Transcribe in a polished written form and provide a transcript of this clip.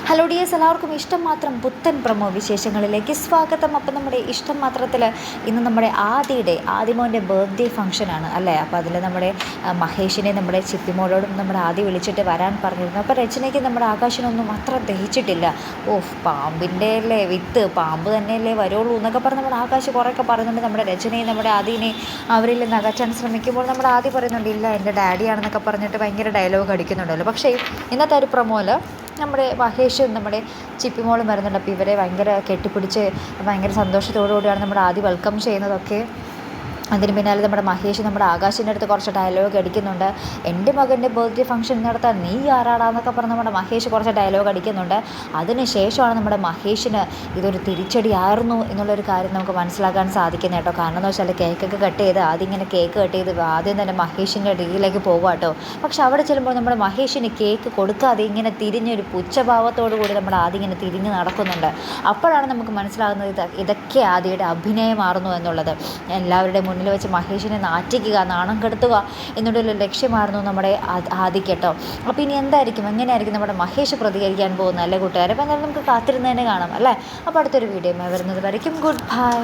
Hello dears, എല്ലാവർക്കും ഇഷ്ടം മാത്രം പുത്തൻ പ്രൊമോ വിശേഷങ്ങളിലേക്ക് സ്വാഗതം. അപ്പം നമ്മുടെ ഇഷ്ടം മാത്രത്തിൽ ഇന്ന് നമ്മുടെ ആദിമോൻ്റെ ബർത്ത്ഡേ ഫംഗ്ഷനാണ് അല്ലേ. അപ്പോൾ അതിൽ നമ്മുടെ മഹേഷിനെ നമ്മുടെ ചിപ്പിമോളോടും നമ്മുടെ ആദി വിളിച്ചിട്ട് വരാൻ പറഞ്ഞിരുന്നു. അപ്പോൾ രചനയ്ക്ക് നമ്മുടെ ആകാശിനൊന്നും അത്ര ദഹിച്ചിട്ടില്ല. പാമ്പിൻ്റെ അല്ലേ വിത്ത്, പാമ്പ് തന്നെയല്ലേ വരുള്ളൂ എന്നൊക്കെ പറഞ്ഞ് നമ്മുടെ ആകാശ് കുറേയൊക്കെ പറയുന്നുണ്ട്. നമ്മുടെ രചനയും നമ്മുടെ ആദിനെയും അവരിൽ നിന്ന് അകറ്റാൻ ശ്രമിക്കുമ്പോൾ നമ്മുടെ ആദി പറയുന്നുണ്ട്, ഇല്ല എൻ്റെ ഡാഡിയാണെന്നൊക്കെ പറഞ്ഞിട്ട് ഭയങ്കര ഡയലോഗ് അടിക്കുന്നുണ്ടല്ലോ. പക്ഷേ ഇന്നത്തെ ഒരു പ്രൊമോയിൽ നമ്മുടെ മഹേഷും നമ്മുടെ ചിപ്പിമോളും വരുന്നുണ്ട്. അപ്പോൾ ഇവരെ ഭയങ്കര കെട്ടിപ്പിടിച്ച് ഭയങ്കര സന്തോഷത്തോടു കൂടിയാണ് നമ്മുടെ ആദ്യം വെൽക്കം ചെയ്യുന്നതൊക്കെ. അതിന് പിന്നാലെ നമ്മുടെ മഹേഷ് നമ്മുടെ ആകാശിൻ്റെ അടുത്ത് കുറച്ച് ഡയലോഗ് അടിക്കുന്നുണ്ട്. എൻ്റെ മകൻ്റെ ബർത്ത്ഡേ ഫംഗ്ഷൻ നടത്താൻ നീ ആരാടാന്നൊക്കെ പറഞ്ഞ് നമ്മുടെ മഹേഷ് കുറച്ച് ഡയലോഗ് അടിക്കുന്നുണ്ട്. അതിന് ശേഷമാണ് നമ്മുടെ മഹേഷിന് ഇതൊരു തിരിച്ചടിയായിരുന്നു എന്നുള്ളൊരു കാര്യം നമുക്ക് മനസ്സിലാക്കാൻ സാധിക്കുന്നത് കേട്ടോ. കാരണം എന്ന് വെച്ചാൽ കേക്കൊക്കെ കട്ട് ചെയ്ത് ആദ്യം ഇങ്ങനെ കേക്ക് കട്ട് ചെയ്ത് ആദ്യം തന്നെ മഹേഷിൻ്റെ ഡീലിലേക്ക് പോകുക കേട്ടോ. പക്ഷെ അവിടെ ചെല്ലുമ്പോൾ നമ്മുടെ മഹേഷിന് കേക്ക് കൊടുക്കാതെ ഇങ്ങനെ തിരിഞ്ഞൊരു പുച്ഛഭാവത്തോടു കൂടി നമ്മുടെ ആദ്യം ഇങ്ങനെ തിരിഞ്ഞ് നടക്കുന്നുണ്ട്. അപ്പോഴാണ് നമുക്ക് മനസ്സിലാകുന്നത് ഇതൊക്കെ ആദിയുടെ അഭിനയമായിരുന്നു എന്നുള്ളത്. എല്ലാവരുടെയും മുന്നിൽ വെച്ച് മഹേഷിനെ നാറ്റിക്കുക, നാണം കെടുത്തുക എന്നുള്ളൊരു ലക്ഷ്യമായിരുന്നു നമ്മുടെ ആദിക്ക് കേട്ടോ. അപ്പോൾ ഇനി എന്തായിരിക്കും, എങ്ങനെയായിരിക്കും നമ്മുടെ മഹേഷ് പ്രതികരിക്കാൻ പോകുന്നത് അല്ലേ കൂട്ടുകാരെ? അപ്പോൾ എന്തായാലും നമുക്ക് കാത്തിരുന്ന് തന്നെ കാണാം അല്ലേ. അപ്പോൾ അടുത്തൊരു വീഡിയോ വരുന്നത് വരയ്ക്കും ഗുഡ് ബൈ.